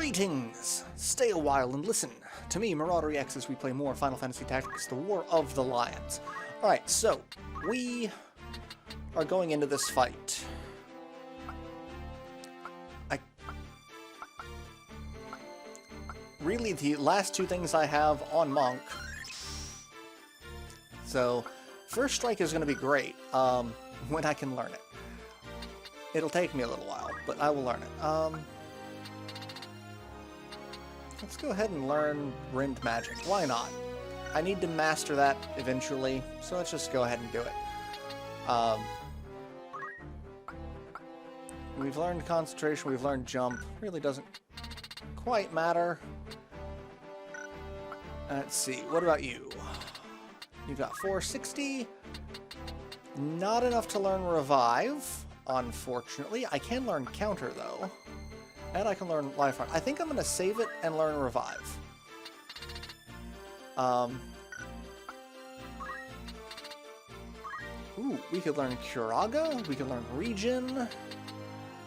Greetings! Stay a while and listen to me, Maraudery X, as we play more Final Fantasy Tactics, the War of the Lions. Alright, so, we are going into this fight. Really, the last two things I have on Monk. So, First Strike is going to be great, when I can learn it. It'll take me a little while, but I will learn it. Let's go ahead and learn Rend Magic. Why not? I need to master that eventually, so let's just go ahead and do it. We've learned Concentration, we've learned Jump. Really doesn't quite matter. Let's see, what about you? You've got 460. Not enough to learn Revive, unfortunately. I can learn Counter, though. And I can learn Lifeline. I think I'm going to save it and learn Revive. Ooh, we could learn Curaga. We could learn Regen.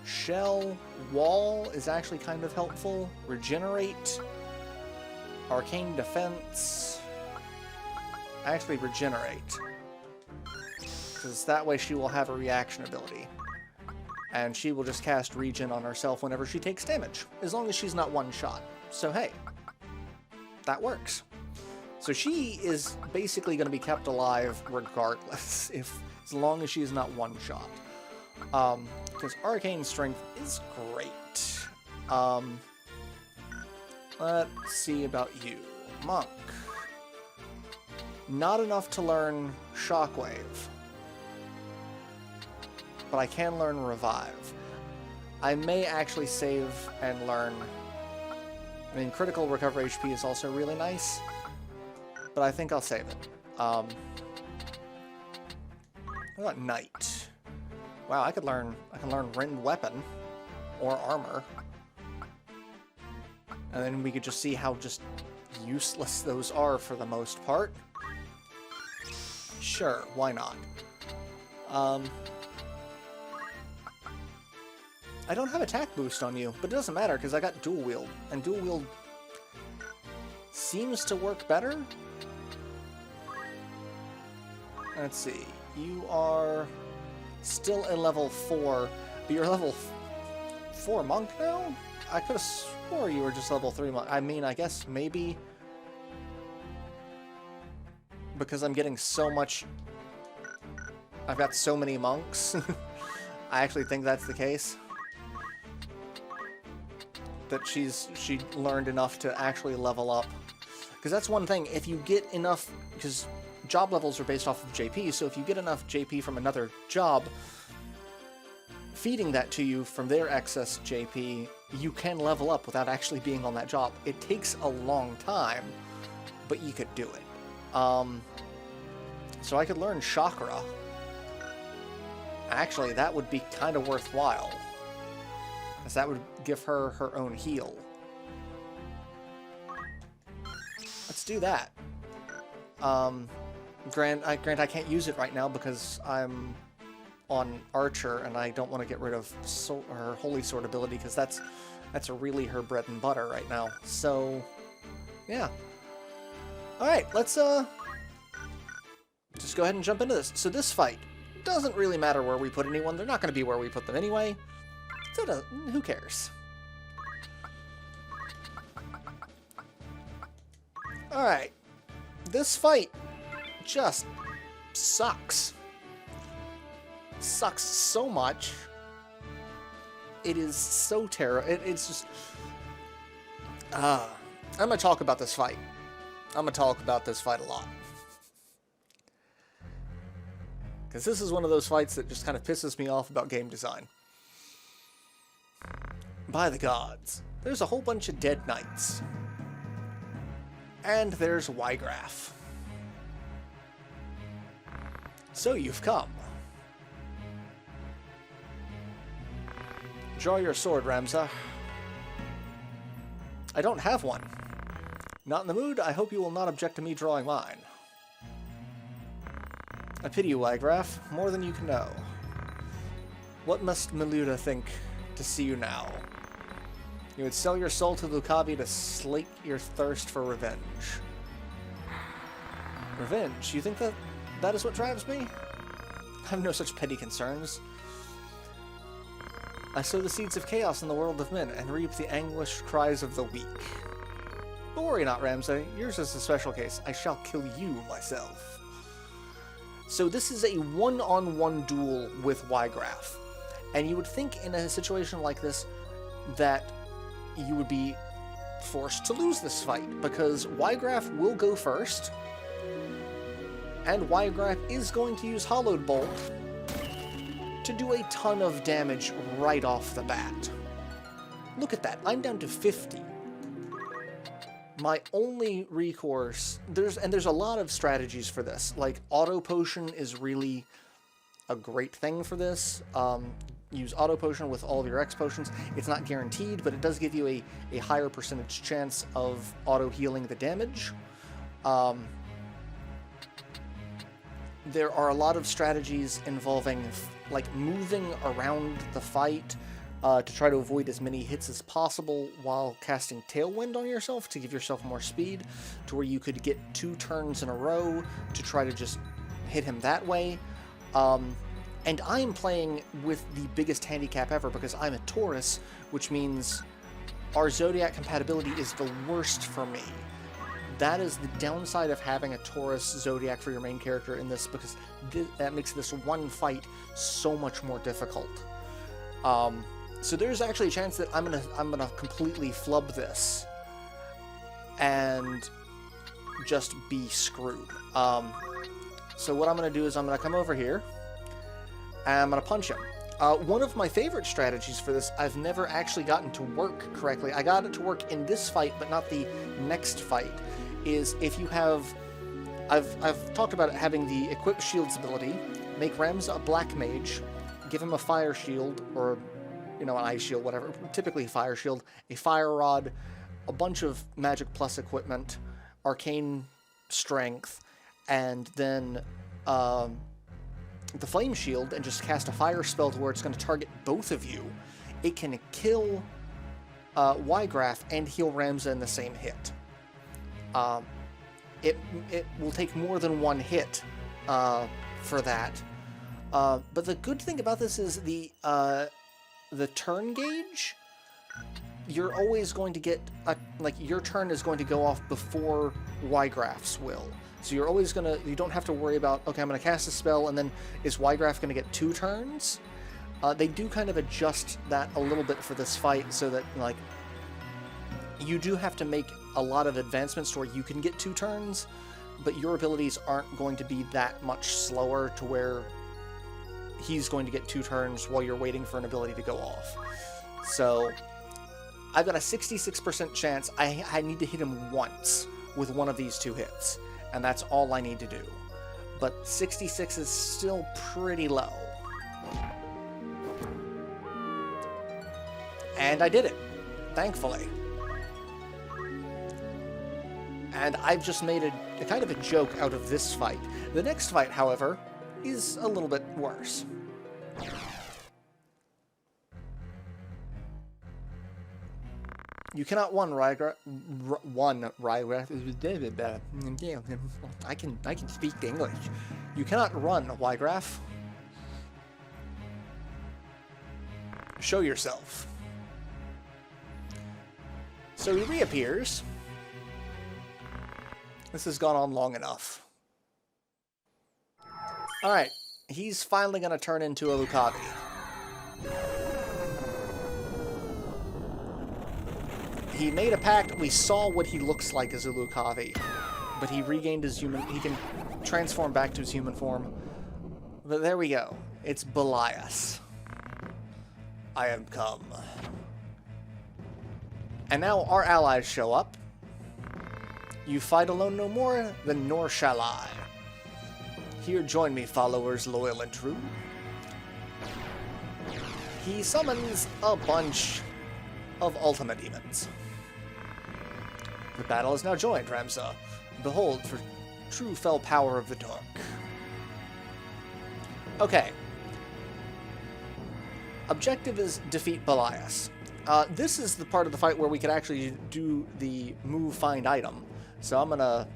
Shell. Wall is actually kind of helpful. Regenerate. Arcane Defense. Actually, Regenerate. Because that way she will have a reaction ability. And she will just cast Regen on herself whenever she takes damage, as long as she's not one-shot. So hey, that works. So she is basically going to be kept alive regardless, as long as she's not one-shot. Because Arcane Strength is great. Let's see about you. Monk. Not enough to learn Shockwave. But I can learn Revive. I may actually save and learn... I mean, Critical Recover HP is also really nice, but I think I'll save it. What about Knight? Wow, I can learn Rend Weapon, or Armor. And then we could just see how just useless those are for the most part. Sure, why not? I don't have attack boost on you, but it doesn't matter because I got dual wield, and dual wield seems to work better. Let's see, you are still a level 4, but you're level 4 monk now? I could have swore you were just level 3 monk. I mean, I guess maybe because I'm getting so much... I've got so many monks. I actually think that's the case. That she learned enough to actually level up. Because that's one thing, if you get enough... Because job levels are based off of JP, so if you get enough JP from another job, feeding that to you from their excess JP, you can level up without actually being on that job. It takes a long time, but you could do it. So I could learn Chakra. Actually, that would be kind of worthwhile. Because that would give her her own heal. Let's do that. Grant, I can't use it right now because I'm on Archer and I don't want to get rid of her Holy Sword ability because that's really her bread and butter right now. So, yeah. Alright, let's just go ahead and jump into this. So this fight doesn't really matter where we put anyone. They're not going to be where we put them anyway. So who cares? Alright. This fight just sucks. Sucks so much. It is so terrible. It's just... I'm going to talk about this fight. I'm going to talk about this fight a lot. Because this is one of those fights that just kind of pisses me off about game design. By the gods, there's a whole bunch of dead knights. And there's Weigraf. So you've come. Draw your sword, Ramza. I don't have one. Not in the mood? I hope you will not object to me drawing mine. I pity you, Weigraf, more than you can know. What must Meluda think to see you now? You would sell your soul to Lucavi to slake your thirst for revenge. Revenge? You think that is what drives me? I have no such petty concerns. I sow the seeds of chaos in the world of men and reap the anguished cries of the weak. But worry not, Ramsay. Yours is a special case. I shall kill you myself. So this is a one-on-one duel with Weigraf. And you would think in a situation like this that you would be forced to lose this fight, because Weigraf will go first, and Weigraf is going to use Hollowed Bolt to do a ton of damage right off the bat. Look at that, I'm down to 50. My only recourse, there's a lot of strategies for this, like Auto Potion is really a great thing for this. Use Auto Potion with all of your X potions. It's not guaranteed, but it does give you a higher percentage chance of auto healing the damage. There are a lot of strategies involving like moving around the fight to try to avoid as many hits as possible while casting Tailwind on yourself to give yourself more speed, to where you could get 2 turns in a row to try to just hit him that way. And I'm playing with the biggest handicap ever because I'm a Taurus, which means our Zodiac compatibility is the worst for me. That is the downside of having a Taurus Zodiac for your main character in this, because that makes this one fight so much more difficult. So there's actually a chance that I'm gonna completely flub this and just be screwed. So what I'm gonna do is I'm gonna come over here. I'm going to punch him. One of my favorite strategies for this, I've never actually gotten to work correctly. I got it to work in this fight, but not the next fight, is if you have... I've talked about it, having the Equip Shields ability, make Remza a Black Mage, give him a Fire Shield, or, you know, an Ice Shield, whatever, typically Fire Shield, a Fire Rod, a bunch of Magic Plus equipment, Arcane Strength, and then... the Flame Shield, and just cast a fire spell to where it's going to target both of you. It can kill Weigraf and heal Ramza in the same hit. It will take more than one hit for that. But the good thing about this is the turn gauge. You're always going to get your turn is going to go off before Weigraf's will. So you're always you don't have to worry about, okay, I'm gonna cast a spell and then is Weigraf gonna get 2 turns? They do kind of adjust that a little bit for this fight so that, like, you do have to make a lot of advancements to where you can get 2 turns, but your abilities aren't going to be that much slower to where he's going to get 2 turns while you're waiting for an ability to go off. So I've got a 66% chance I need to hit him once with one of these 2 hits. And that's all I need to do. But 66 is still pretty low. And I did it, thankfully. And I've just made a kind of a joke out of this fight. The next fight, however, is a little bit worse. You cannot Weigraf. I can speak English. You cannot run, Weigraf. Show yourself. So he reappears. This has gone on long enough. Alright, he's finally going to turn into a Lucavi. He made a pact. We saw what he looks like as a Lucavi, but he regained his human... He can transform back to his human form. But there we go. It's Belias. I am come. And now our allies show up. You fight alone no more, then nor shall I. Here join me, followers loyal and true. He summons a bunch of Ultima Demons. The battle is now joined, Ramza. Behold, for true fell power of the dark. Okay. Objective is defeat Belias. This is the part of the fight where we could actually do the move find item. So I'm going to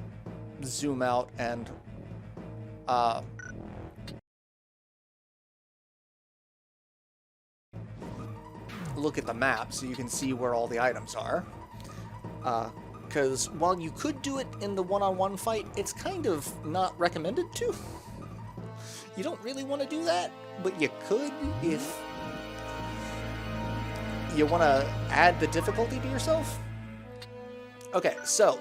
zoom out and look at the map so you can see where all the items are. Because while you could do it in the one-on-one fight, it's kind of not recommended to. You don't really want to do that, but you could if you want to add the difficulty to yourself. Okay, so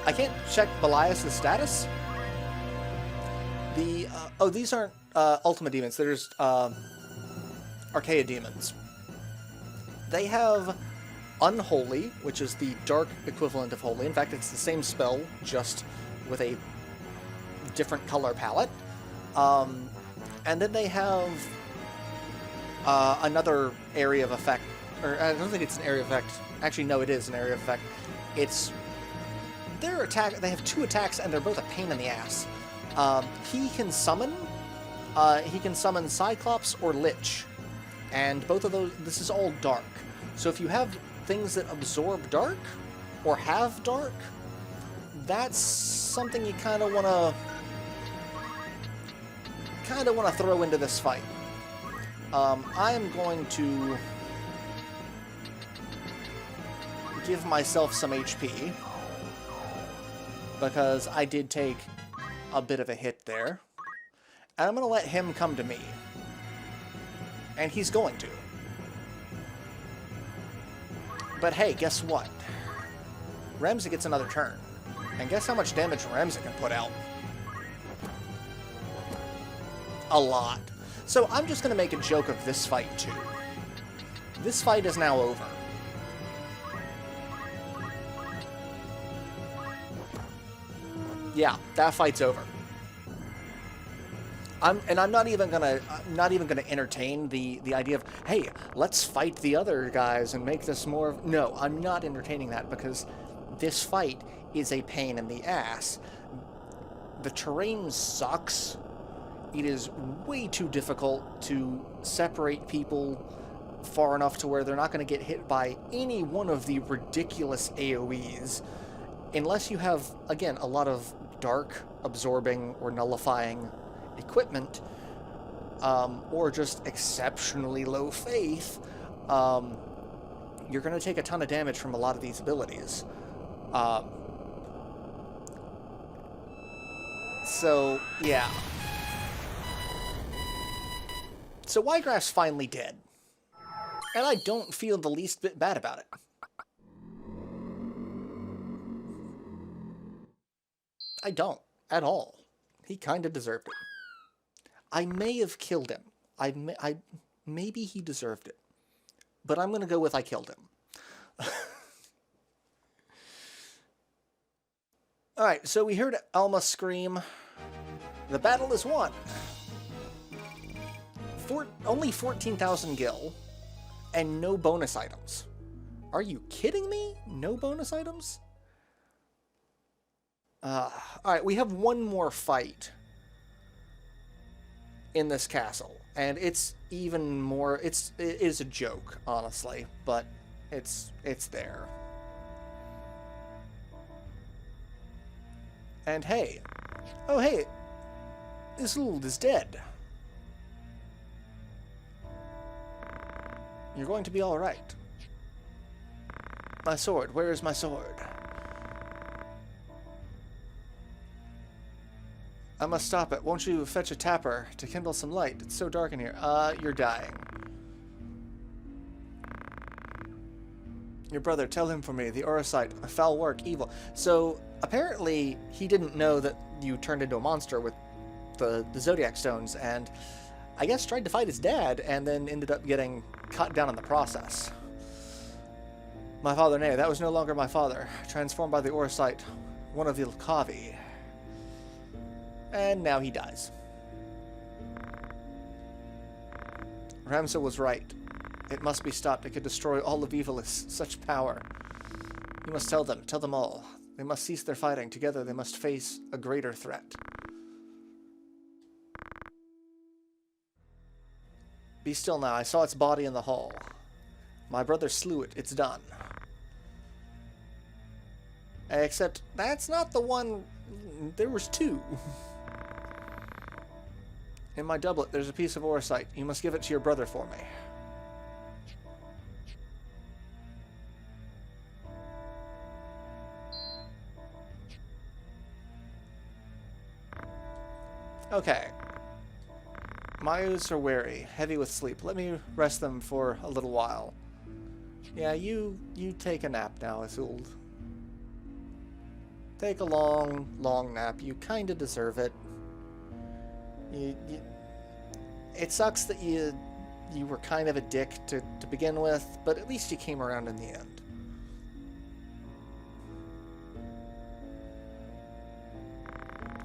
I can't check Belias' status. These aren't Ultima Demons. They're just Archaea Demons. They have Unholy, which is the dark equivalent of Holy. In fact, it's the same spell, just with a different color palette. And then they have another area of effect. Or I don't think it's an area of effect. Actually, no, it is an area of effect. It's their attack. They have 2 attacks, and they're both a pain in the ass. He can summon Cyclops or Lich, and both of those. This is all dark. So if you have things that absorb dark or have dark, that's something you kind of want to throw into this fight. I am going to give myself some HP because I did take a bit of a hit there. And I'm going to let him come to me. And he's going to. But hey, guess what? Remza gets another turn. And guess how much damage Remza can put out? A lot. So I'm just going to make a joke of this fight too. This fight is now over. Yeah, that fight's over. I'm not even gonna entertain the idea of, hey, let's fight the other guys and make this more. No, I'm not entertaining that because this fight is a pain in the ass. The terrain sucks. It is way too difficult to separate people far enough to where they're not going to get hit by any one of the ridiculous AoEs, unless you have, again, a lot of dark absorbing or nullifying equipment, or just exceptionally low faith. You're going to take a ton of damage from a lot of these abilities. So, yeah. So Weigraf's finally dead. And I don't feel the least bit bad about it. I don't, at all. He kind of deserved it. I may have killed him. Maybe he deserved it. But I'm going to go with I killed him. Alright, so we heard Alma scream, "The battle is won!" Only 14,000 gil, and no bonus items. Are you kidding me? No bonus items? Alright, we have one more fight in this castle, and it's even more, it is a joke, honestly, but it's there. And hey, oh hey, Isolde is dead. You're going to be alright. My sword, where is my sword? I must stop it. Won't you fetch a tapper to kindle some light? It's so dark in here. You're dying. Your brother, tell him for me. The Orosite, foul work, evil. So, apparently, he didn't know that you turned into a monster with the Zodiac Stones, and I guess tried to fight his dad, and then ended up getting cut down in the process. My father, nay, that was no longer my father. Transformed by the Orosite, one of the Ilkavi. And now he dies. Ramza was right. It must be stopped. It could destroy all of evil with such power. You must tell them all. They must cease their fighting. Together they must face a greater threat. Be still now. I saw its body in the hall. My brother slew it. It's done. Except, that's not the one... There was two. In my doublet, there's a piece of orisite. You must give it to your brother for me. Okay. My eyes are weary, heavy with sleep. Let me rest them for a little while. Yeah, you take a nap now, Azul. Take a long, long nap. You kinda deserve it. It sucks that you were kind of a dick to begin with, but at least you came around in the end.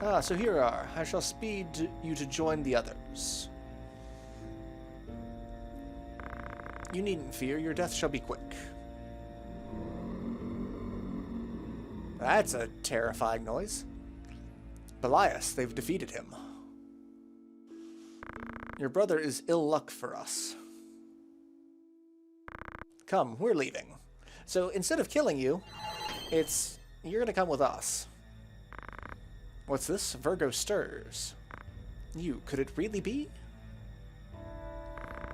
Ah, so here are. I shall speed you to join the others. You needn't fear, your death shall be quick. That's a terrifying noise. Belias, they've defeated him. Your brother is ill luck for us. Come, we're leaving. So instead of killing you, you're gonna come with us. What's this? Virgo stirs. Could it really be?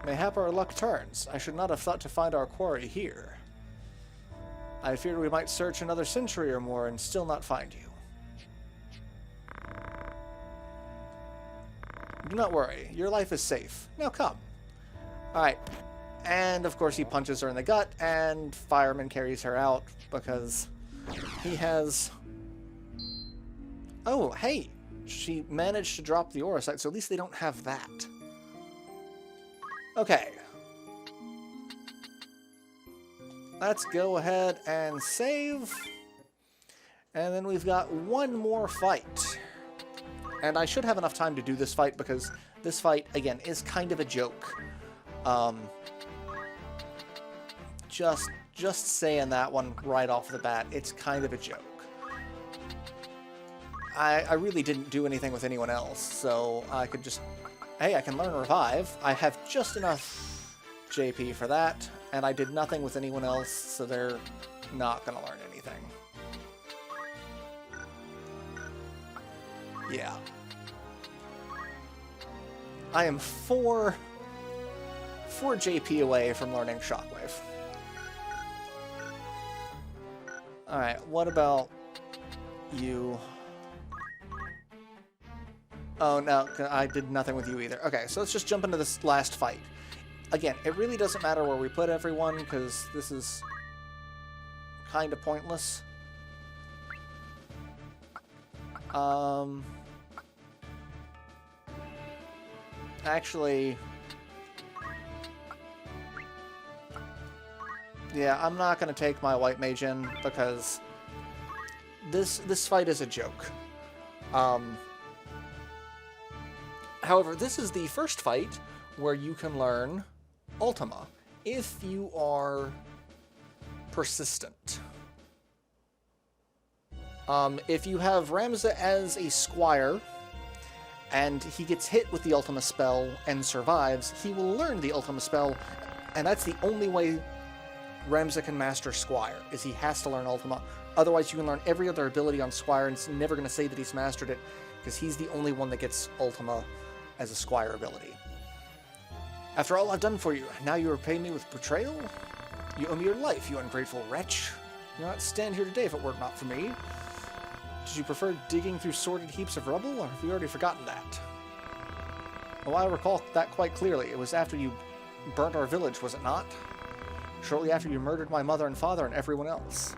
Mayhap our luck turns. I should not have thought to find our quarry here. I feared we might search another century or more and still not find you. Do not worry. Your life is safe. Now come. Alright. And, of course, he punches her in the gut, and Fireman carries her out because he has... Oh, hey! She managed to drop the orisite, so at least they don't have that. Okay. Let's go ahead and save. And then we've got one more fight. And I should have enough time to do this fight because this fight, again, is kind of a joke. Just saying that one right off the bat, it's kind of a joke. I really didn't do anything with anyone else, so I could just... Hey, I can learn Revive. I have just enough JP for that, and I did nothing with anyone else, so they're not going to learn anything. Yeah. I am 4 JP away from learning Shockwave. Alright, what about you? Oh, no, I did nothing with you either. Okay, so let's just jump into this last fight. Again, it really doesn't matter where we put everyone, because this is kind of pointless. Actually... Yeah, I'm not going to take my white mage in, because this fight is a joke. However, this is the first fight where you can learn Ultima, if you are persistent. If you have Ramza as a squire, and he gets hit with the Ultima spell and survives, he will learn the Ultima spell, and that's the only way Ramza can master Squire, is he has to learn Ultima. Otherwise, you can learn every other ability on Squire, and it's never going to say that he's mastered it, because he's the only one that gets Ultima as a Squire ability. After all I've done for you, now you repay me with betrayal? You owe me your life, you ungrateful wretch. You'd not stand here today if it were not for me. Did you prefer digging through sordid heaps of rubble, or have you already forgotten that? Well, I recall that quite clearly. It was after you burnt our village, was it not? Shortly after you murdered my mother and father and everyone else.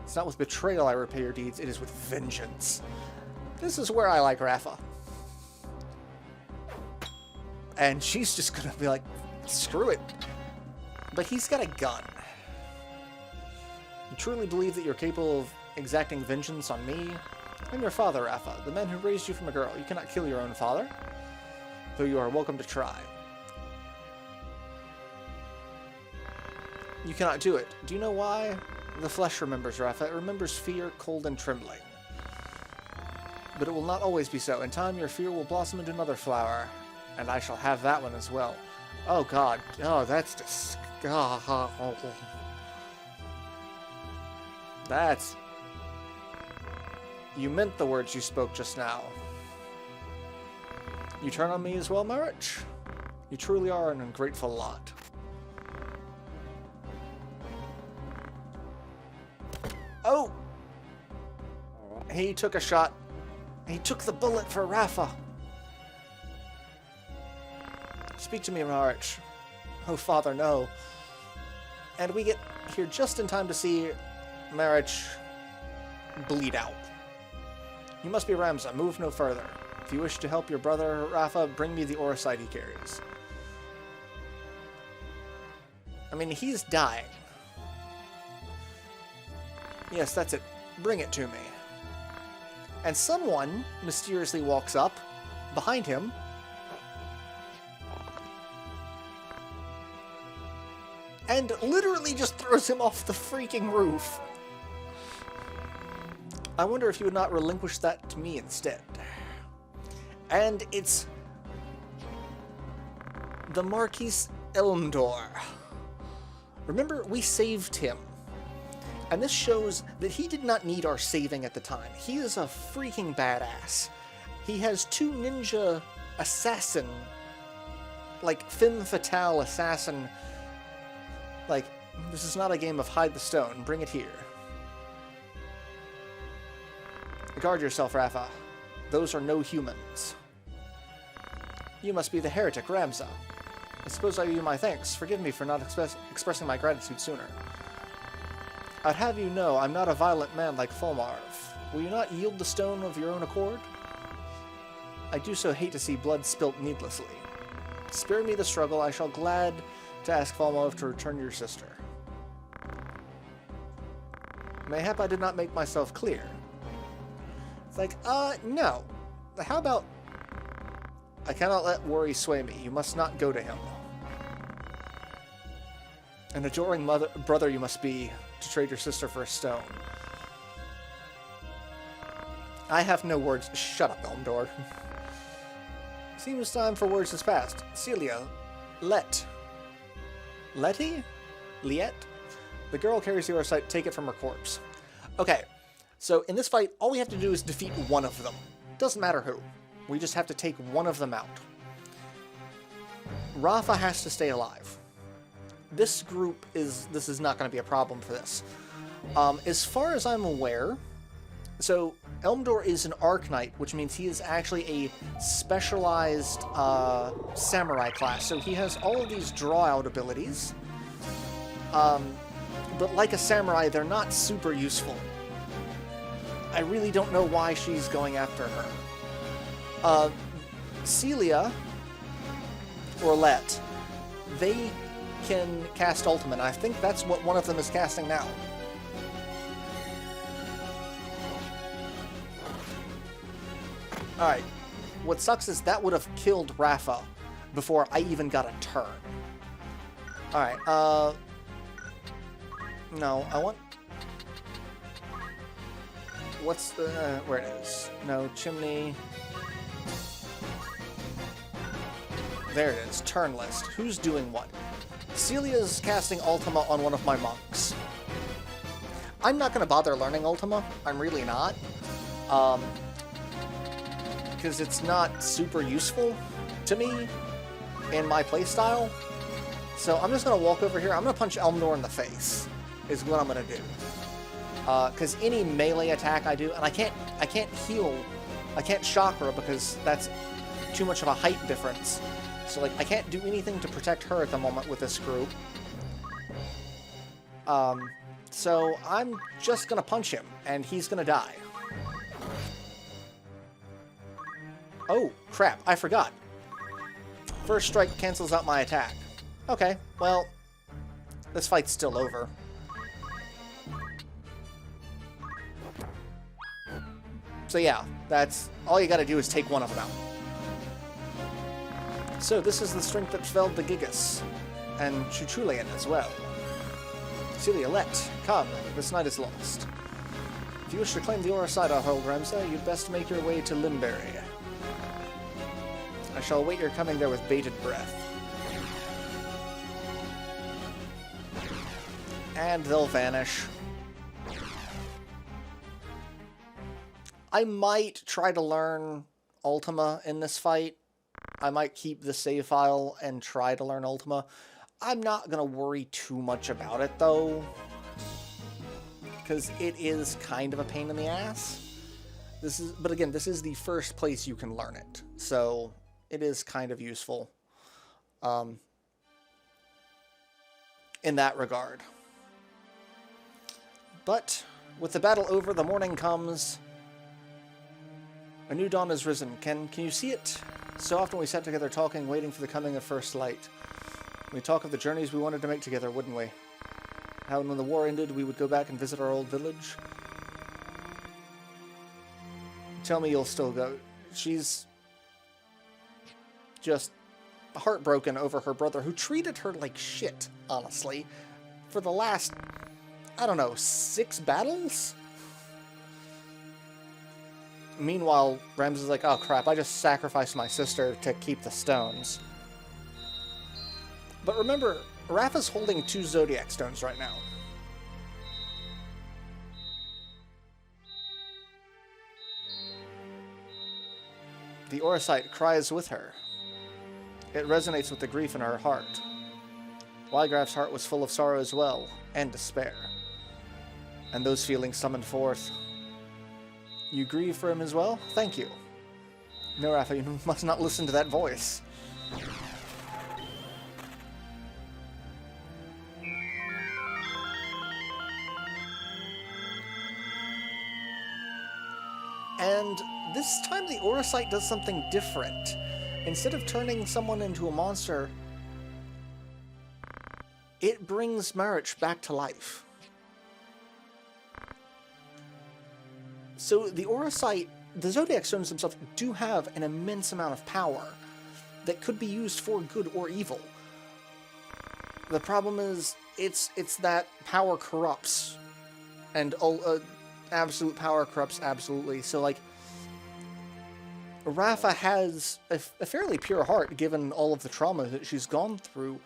It's not with betrayal I repay your deeds, it is with vengeance. This is where I like Rafa. And she's just gonna be like, screw it. But he's got a gun. You truly believe that you're capable of exacting vengeance on me? I'm your father, Rafa, the man who raised you from a girl. You cannot kill your own father, though you are welcome to try. You cannot do it. Do you know why? The flesh remembers, Rafa. It remembers fear, cold, and trembling. But it will not always be so. In time, your fear will blossom into another flower, and I shall have that one as well. Oh god. Oh, that's That's... You meant the words you spoke just now. You turn on me as well, Marich? You truly are an ungrateful lot. Oh! He took a shot. He took the bullet for Rafa. Speak to me, Marich. Oh, father, no. And we get here just in time to see Marich bleed out. You must be Ramza. Move no further. If you wish to help your brother, Rafa, bring me the Orosite he carries. I mean, he's dying. Yes, that's it. Bring it to me. And someone mysteriously walks up behind him. And literally just throws him off the freaking roof. I wonder if you would not relinquish that to me instead. And it's the Marquis Elmdor. Remember, we saved him. And this shows that he did not need our saving at the time. He is a freaking badass. He has 2 ninja assassin, like femme fatale assassin. Like, this is not a game of hide the stone. Bring it here. Guard yourself, Rafa. Those are no humans. You must be the heretic, Ramza. I suppose I owe you my thanks. Forgive me for not expressing my gratitude sooner. I'd have you know I'm not a violent man like Fulmarv. Will you not yield the stone of your own accord? I do so hate to see blood spilt needlessly. Spare me the struggle. I shall glad to ask Fulmarv to return your sister. Mayhap I did not make myself clear. It's like, no. How about... I cannot let worry sway me. You must not go to him. An adoring brother you must be to trade your sister for a stone. I have no words. Shut up, Elmdor. Seems time for words has passed. Celia, Letty? Liet? The girl carries the Orosite. Take it from her corpse. Okay, so in this fight, all we have to do is defeat one of them. Doesn't matter who. We just have to take one of them out. Rafa has to stay alive. This is not going to be a problem for this. As far as I'm aware, so Elmdor is an Arc Knight, which means he is actually a specialized samurai class. So he has all of these draw-out abilities. But like a samurai, they're not super useful. I really don't know why she's going after her. Celia, or Let, they can cast Ultimate. I think that's what one of them is casting now. Alright. What sucks is that would have killed Rafa before I even got a turn. Alright, no, I want... What's the... where it is? No, chimney... There it is. Turn list. Who's doing what? Celia's casting Ultima on one of my monks. I'm not going to bother learning Ultima. I'm really not. Because it's not super useful to me in my playstyle. So I'm just going to walk over here. I'm going to punch Elmdor in the face, is what I'm going to do. Because any melee attack I do, and I can't heal, I can't chakra because that's too much of a height difference. So, like, I can't do anything to protect her at the moment with this group. So I'm just gonna punch him, and he's gonna die. Oh, crap, I forgot. First strike cancels out my attack. Okay, well, this fight's still over. So yeah, that's all you gotta do is take one of them out. So this is the strength that felled the Gigas, and Chuchulian as well. Celia, come, this night is lost. If you wish to claim the Orosite, Hold Ramza, you'd best make your way to Limberry. I shall await your coming there with bated breath. And they'll vanish. I might try to learn Ultima in this fight. I might keep the save file and try to learn Ultima. I'm not going to worry too much about it, though, because it is kind of a pain in the ass. But again, this is the first place you can learn it, so it is kind of useful in that regard. But with the battle over, the morning comes. A new dawn has risen. Can you see it? So often we sat together talking, waiting for the coming of first light. We talk of the journeys we wanted to make together, wouldn't we? How when the war ended, we would go back and visit our old village. Tell me you'll still go. She's just heartbroken over her brother, who treated her like shit, honestly, for the last, I don't know, 6 battles? Meanwhile, Rams is like, oh crap, I just sacrificed my sister to keep the stones. But remember, Rafa's holding 2 Zodiac stones right now. The Orosite cries with her. It resonates with the grief in her heart. Weigraf's heart was full of sorrow as well, and despair. And those feelings summoned forth. You grieve for him as well? Thank you. No, Rafa, you must not listen to that voice. And this time the Orosite does something different. Instead of turning someone into a monster, it brings Marich back to life. So the Orosite, the Zodiac Stones themselves do have an immense amount of power that could be used for good or evil. The problem is, it's that power corrupts, and absolute power corrupts absolutely. So, like, Rafa has a fairly pure heart, given all of the trauma that she's gone through.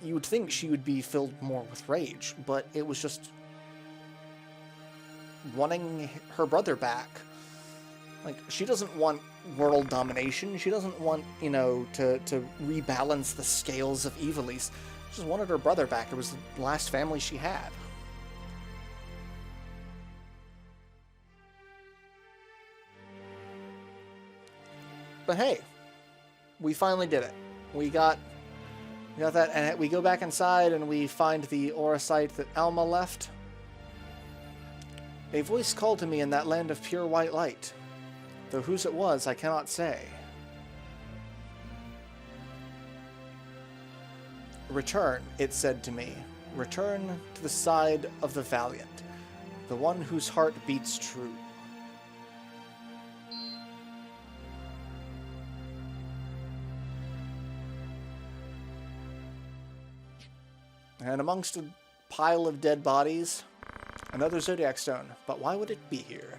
You would think she would be filled more with rage, but it was just wanting her brother back. Like, she doesn't want world domination. She doesn't want, you know, to rebalance the scales of evilies. She just wanted her brother back. It was the last family she had. But hey, we finally did it. We got that, and we go back inside and we find the Orosite that Alma left. A voice called to me in that land of pure white light, though whose it was I cannot say. Return, it said to me. Return to the side of the valiant, the one whose heart beats true. And amongst a pile of dead bodies, another Zodiac Stone. But why would it be here?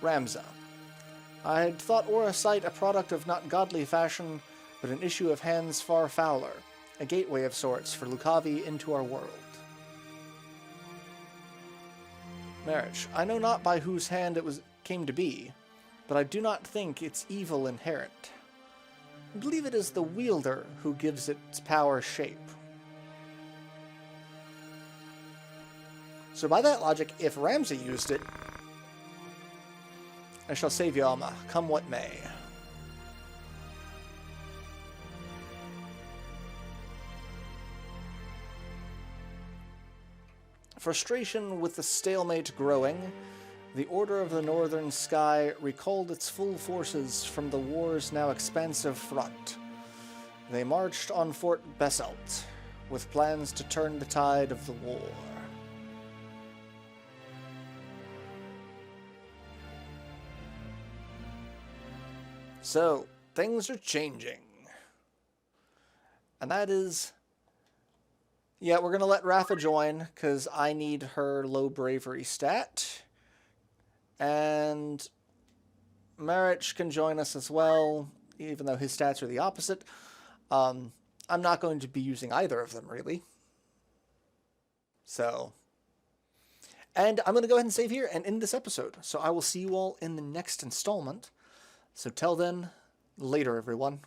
Ramza. I had thought Orosite a product of not godly fashion, but an issue of hands far fouler, a gateway of sorts for Lucavi into our world. Marich. I know not by whose hand it came to be, but I do not think its evil inherent. I believe it is the wielder who gives its power shape. So by that logic, if Ramsay used it, I shall save you, Alma, come what may. Frustration with the stalemate growing, the Order of the Northern Sky recalled its full forces from the war's now expansive front. They marched on Fort Besselt, with plans to turn the tide of the war. So, things are changing. And that is... Yeah, we're going to let Rafa join, because I need her low bravery stat. And Marich can join us as well, even though his stats are the opposite. I'm not going to be using either of them, really. So, and I'm going to go ahead and save here and end this episode. So I will see you all in the next installment. So till then, later, everyone.